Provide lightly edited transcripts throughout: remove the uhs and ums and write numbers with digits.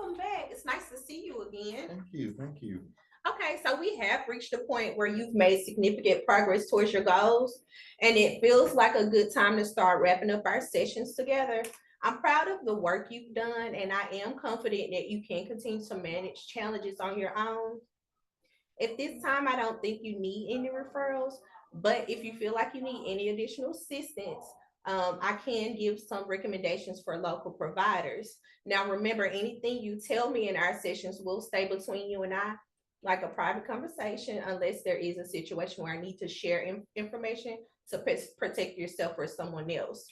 welcome back. It's nice to see you again. Thank you. Thank you. Okay, so we have reached a point where you've made significant progress towards your goals, and it feels like a good time to start wrapping up our sessions together. I'm proud of the work you've done, and I am confident that you can continue to manage challenges on your own. At this time, I don't think you need any referrals, but if you feel like you need any additional assistance, I can give some recommendations for local providers. Now, remember, anything you tell me in our sessions will stay between you and I, like a private conversation, unless there is a situation where I need to share information to protect yourself or someone else.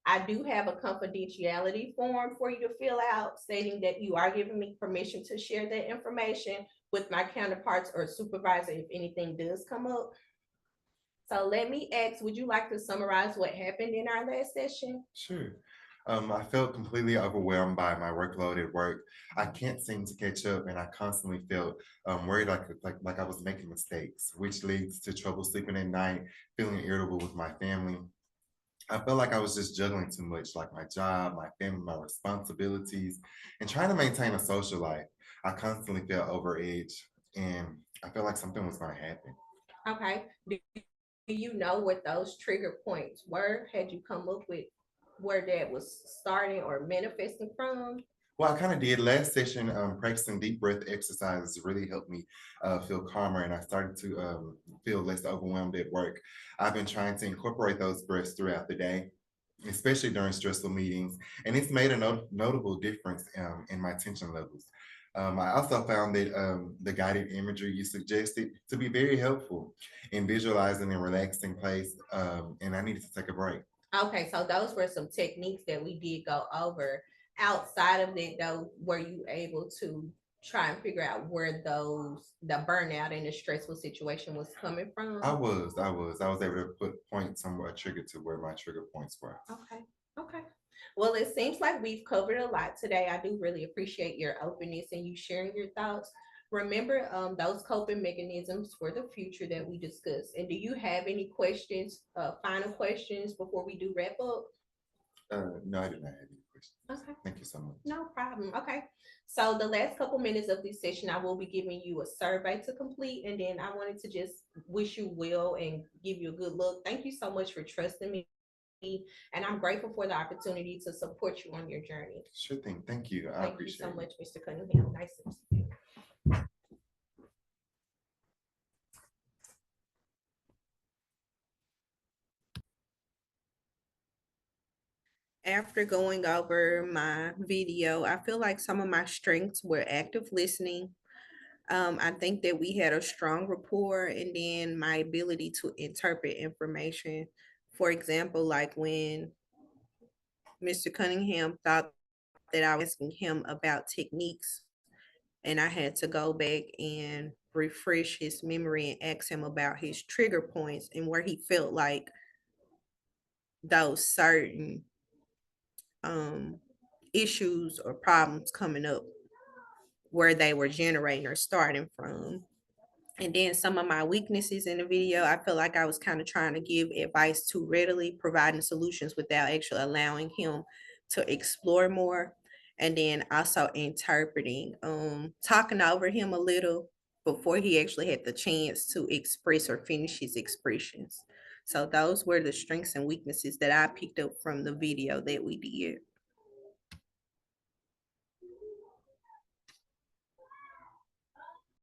I do have a confidentiality form for you to fill out stating that you are giving me permission to share that information with my counterparts or supervisor if anything does come up. So let me ask, would you like to summarize what happened in our last session? Sure. I felt completely overwhelmed by my workload at work. I can't seem to catch up, and I constantly felt worried, like I was making mistakes, which leads to trouble sleeping at night, feeling irritable with my family. I felt like I was just juggling too much, like my job, my family, my responsibilities, and trying to maintain a social life. I constantly felt overedged, and I felt like something was going to happen. Okay. Do you know what those trigger points were? Had you come up with where that was starting or manifesting from? Well, I kind of did last session. Practicing deep breath exercises really helped me feel calmer, and I started to feel less overwhelmed at work. I've been trying to incorporate those breaths throughout the day, especially during stressful meetings, and it's made a notable difference in my tension levels. I also found that the guided imagery you suggested to be very helpful in visualizing and relaxing place, and I needed to take a break. Okay, so those were some techniques that we did go over. Outside of that, though, were you able to try and figure out where the burnout and the stressful situation was coming I from? was, I was, I was able to put point somewhere, a trigger to where my trigger points were. Okay, okay. Well, it seems like we've covered a lot today. I do really appreciate your openness and you sharing your thoughts. Remember, those coping mechanisms for the future that we discussed. And do you have any questions, final questions before we do wrap up? No, I did not have any questions. Okay. Thank you so much. No problem. Okay. So the last couple minutes of this session, I will be giving you a survey to complete, and then I wanted to just wish you well and give you a good look. Thank you so much for trusting me, and I'm grateful for the opportunity to support you on your journey. Sure thing. Thank you. I Thank you so appreciate it. much, Mr. Cunningham. Nice to meet you. After going over my video, I feel like some of my strengths were active listening. I think that we had a strong rapport, and then my ability to interpret information. For example, like when Mr. Cunningham thought that I was asking him about techniques, and I had to go back and refresh his memory and ask him about his trigger points and where he felt like those certain um, issues or problems coming up, where they were generating or starting from. And then some of my weaknesses in the video, I feel like I was kind of trying to give advice too readily, providing solutions without actually allowing him to explore more. And then also interpreting, talking over him a little before he actually had the chance to express or finish his expressions. So those were the strengths and weaknesses that I picked up from the video that we did.